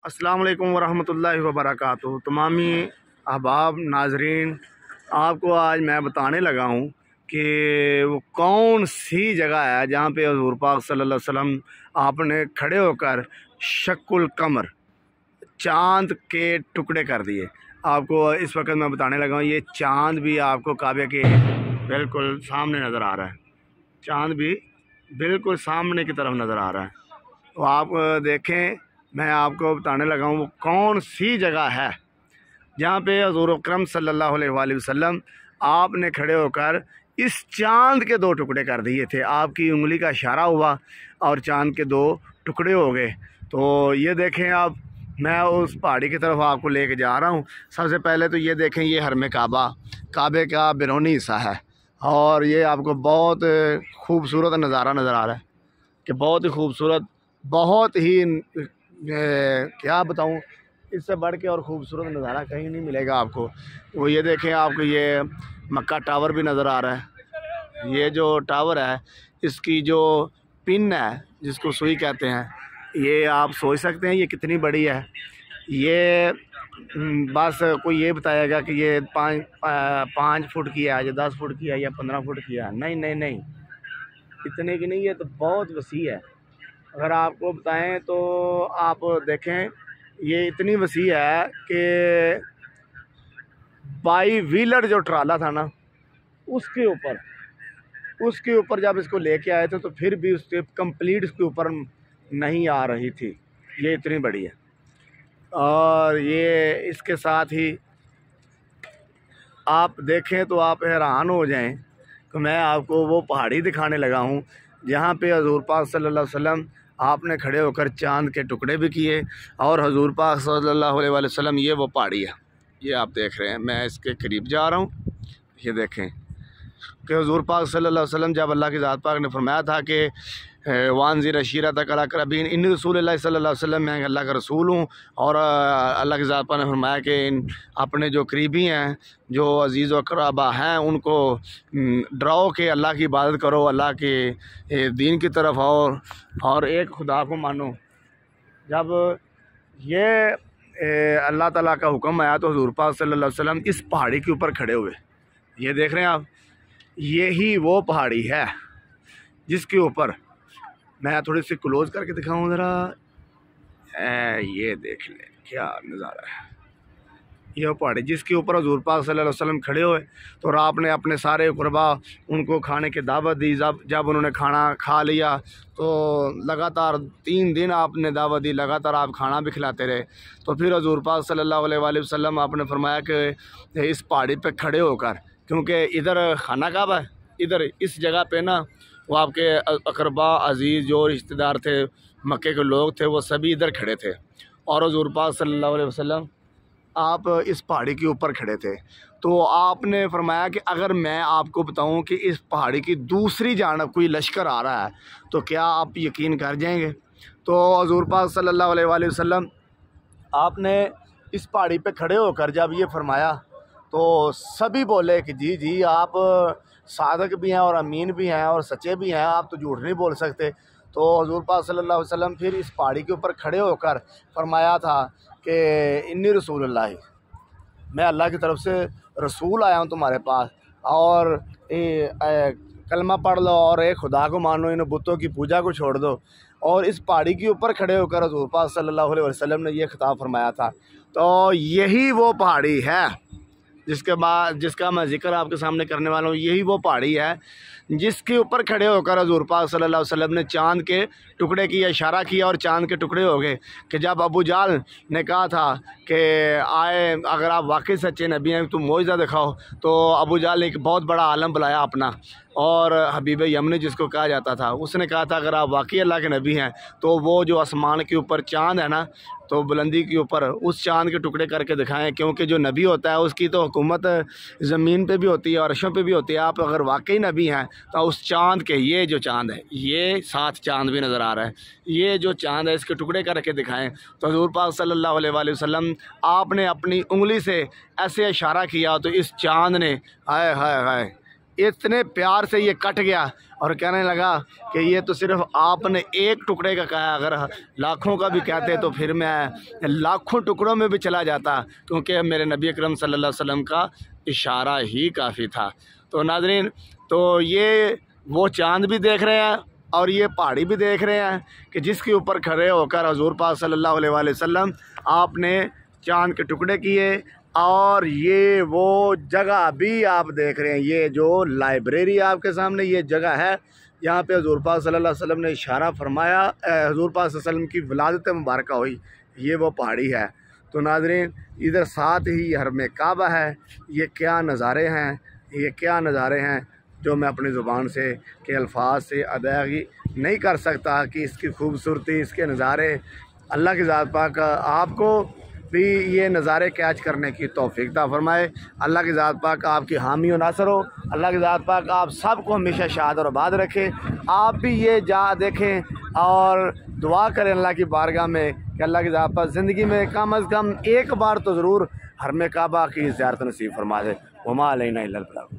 अस्सलाम वालेकुम वरहमतुल्लाहि वबरकातुहू। तमामी अहबाब नाजरीन, आपको आज मैं बताने लगा हूँ कि वो कौन सी जगह है जहाँ पे हुज़ूर पाक सल्लल्लाहु अलैहि वसल्लम आपने खड़े होकर शक्कुल कमर चाँद के टुकड़े कर दिए। आपको इस वक्त मैं बताने लगा हूँ, ये चाँद भी आपको काबे के बिल्कुल सामने नज़र आ रहा है। चाँद भी बिल्कुल सामने की तरफ नज़र आ रहा है। तो आप देखें, मैं आपको बताने लगा हूँ वो कौन सी जगह है जहाँ पे हुज़ूर अकरम सल्लल्लाहु अलैहि वसल्लम आपने खड़े होकर इस चाँद के दो टुकड़े कर दिए थे। आपकी उंगली का इशारा हुआ और चाँद के दो टुकड़े हो गए। तो ये देखें आप, मैं उस पहाड़ी की तरफ आपको लेके जा रहा हूँ। सबसे पहले तो ये देखें, ये हरम काबा, काबे का बैरूनी हिस्सा है और ये आपको बहुत खूबसूरत नज़ारा नज़र आ रहा है कि बहुत ही खूबसूरत, बहुत ही क्या बताऊं, इससे बढ़ के और ख़ूबसूरत नज़ारा कहीं नहीं मिलेगा आपको। वो ये देखें, आपको ये मक्का टावर भी नज़र आ रहा है। ये जो टावर है, इसकी जो पिन है जिसको सुई कहते हैं, ये आप सोच सकते हैं ये कितनी बड़ी है। ये बस कोई ये बताएगा कि ये 5 फुट की है या 10 फुट की है या 15 फुट की है। नहीं नहीं नहीं, इतने की नहीं, ये तो बहुत वसी है। अगर आपको बताएं तो आप देखें, ये इतनी वसी है कि बाई व्हीलर जो ट्राला था ना, उसके ऊपर जब इसको लेके आए थे तो फिर भी उसके कंप्लीट उसके ऊपर नहीं आ रही थी। ये इतनी बड़ी है। और ये इसके साथ ही आप देखें तो आप हैरान हो जाएं कि मैं आपको वो पहाड़ी दिखाने लगा हूँ जहाँ पे हुज़ूर पाक सल्लल्लाहु अलैहि वसल्लम आपने खड़े होकर चाँद के टुकड़े भी किए। और हुज़ूर पाक सल्लल्लाहु अलैहि वसल्लम, ये वो पहाड़ी है, ये आप देख रहे हैं। मैं इसके करीब जा रहा हूँ। ये देखें कि हुज़ूर पाक सल्लल्लाहु अलैहि वसल्लम, जब अल्लाह की ज़ात पाक ने फरमाया था कि वानज़िर अशीरतक अल अक़रबीन, इन रसूलुल्लाह सल्लल्लाहु अलैहि वसल्लम, मैं अल्लाह का रसूल हूँ। और अल्लाह की ज़ात पाक ने फरमाया कि अपने जो करीबी हैं, जो अज़ीज़ व अक़रबा हैं, उनको डराओ कि अल्लाह की इबादत करो, अल्लाह के दीन की तरफ और एक खुदा को मानो। जब ये अल्लाह ताला का हुक्म आया तो हुज़ूर पाक सल्लल्लाहु अलैहि वसल्लम इस पहाड़ी के ऊपर खड़े हुए। ये देख रहे हैं आप, यही वो पहाड़ी है जिसके ऊपर मैं थोड़ी सी क्लोज करके दिखाऊं ज़रा। ये देख लें क्या नज़ारा है। ये पहाड़ी जिसके ऊपर हुज़ूर पाक सल्लल्लाहु अलैहि वसल्लम खड़े हुए तो आपने अपने सारे कुरबा उनको खाने की दावत दी। जब उन्होंने खाना खा लिया तो लगातार 3 दिन आपने दावत दी, लगातार आप खाना भी खिलाते रहे। तो फिर हुज़ूर पाक सल्लल्लाहु अलैहि वसल्लम आपने फरमाया कि इस पहाड़ी पे खड़े होकर, क्योंकि इधर खाना काबा है, इधर इस जगह पे ना वो आपके अकरबा अज़ीज़ जो रिश्तेदार थे, मक्के के लोग थे, वो सभी इधर खड़े थे। और हुज़ूर पाक सल्लल्लाहु अलैहि वसल्लम आप इस पहाड़ी के ऊपर खड़े थे। तो आपने फरमाया कि अगर मैं आपको बताऊं कि इस पहाड़ी की दूसरी जानब कोई लश्कर आ रहा है तो क्या आप यकीन कर जाएंगे। तो हुज़ूर पाक सल्लल्लाहु अलैहि वसल्लम आपने इस पहाड़ी पे खड़े होकर जब ये फरमाया तो सभी बोले कि जी जी, आप सादक भी हैं और अमीन भी हैं और सच्चे भी हैं, आप तो झूठ नहीं बोल सकते। तो हुज़ूर पाक सल्लल्लाहु अलैहि वसल्लम फिर इस पहाड़ी के ऊपर खड़े होकर फरमाया था कि इन्नी रसूलुल्लाह, मैं अल्लाह की तरफ से रसूल आया हूँ तुम्हारे पास, और कलमा पढ़ लो और एक खुदा को मानो, इन बुतों की पूजा को छोड़ दो। और इस पहाड़ी के ऊपर खड़े होकर हुज़ूर पाक सल्लल्लाहु अलैहि वसल्लम ने यह खिताब फरमाया था। तो यही वो पहाड़ी है जिसका मैं ज़िक्र आपके सामने करने वाला हूँ। यही वो पहाड़ी है जिसके ऊपर खड़े होकर हुज़ूर पाक सल्लल्लाहु अलैहि वसल्लम ने चाँद के टुकड़े की इशारा किया और चाँद के टुकड़े हो गए। कि जब अबू जाल ने कहा था कि आए, अगर आप वाकई सच्चे नबी हैं तो मोइज़ा दिखाओ, तो अबू जाल ने एक बहुत बड़ा आलम बुलाया अपना, और हबीब यमनी जिसको कहा जाता था, उसने कहा था अगर आप वाकई अल्लाह के नबी हैं तो वो जो आसमान के ऊपर चाँद है ना, तो बुलंदी के ऊपर उस चाँद के टुकड़े करके दिखाएं, क्योंकि जो नबी होता है उसकी तो हुकूमत ज़मीन पे भी होती है और अर्शों पे भी होती है। आप अगर वाकई नबी हैं तो उस चाँद के, ये जो चाँद है, ये 7 चाँद भी नज़र आ रहा है, ये जो चाँद है इसके टुकड़े करके दिखाएं। तो हुज़ूर पाक सल्लल्लाहु अलैहि वसल्लम आपने अपनी उंगली से ऐसे इशारा किया तो इस चाँद ने, हाय हाय हाय, इतने प्यार से ये कट गया और कहने लगा कि ये तो सिर्फ आपने एक टुकड़े का कहा, अगर लाखों का भी कहते तो फिर मैं लाखों टुकड़ों में भी चला जाता, क्योंकि मेरे नबी अकरम सल्लल्लाहु अलैहि वसल्लम का इशारा ही काफ़ी था। तो नाज़रीन, तो ये वो चाँद भी देख रहे हैं और ये पहाड़ी भी देख रहे हैं कि जिसके ऊपर खड़े होकर हुज़ूर पाक सल्लल्लाहु अलैहि वसल्लम आपने चाँद के टुकड़े किए। और ये वो जगह भी आप देख रहे हैं, ये जो लाइब्रेरी आपके सामने ये जगह है, यहाँ पे हुज़ूर पाक सल्लल्लाहु अलैहि वसल्लम ने इशारा फरमाया, हुज़ूर पाक सल्लल्लाहु अलैहि वसल्लम की विलादत मुबारक हुई, ये वो पहाड़ी है। तो नाज़रीन, इधर साथ ही हरम काबा है। ये क्या नज़ारे हैं, ये क्या नज़ारे हैं जो मैं अपनी ज़ुबान से के अल्फाज से अदायगी नहीं कर सकता कि इसकी खूबसूरती, इसके नज़ारे। अल्लाह की ज़ात पाक आपको भी ये नज़ारे कैच करने की तौफीक अता फरमाए। अल्लाह की ज़ात पाक आपकी हामी और नासर हो। अल्लाह की ज़ात पाक आप सबको हमेशा शाद और आबाद रखे। आप भी ये जा देखें और दुआ करें अल्लाह की बारगाह में कि अल्लाह की ज़ात पाक ज़िंदगी में कम अज़ कम एक बार तो ज़रूर हरम काबा की ज़ियारत नसीब फरमा दे। वमा अलैना इल्लल बलाग।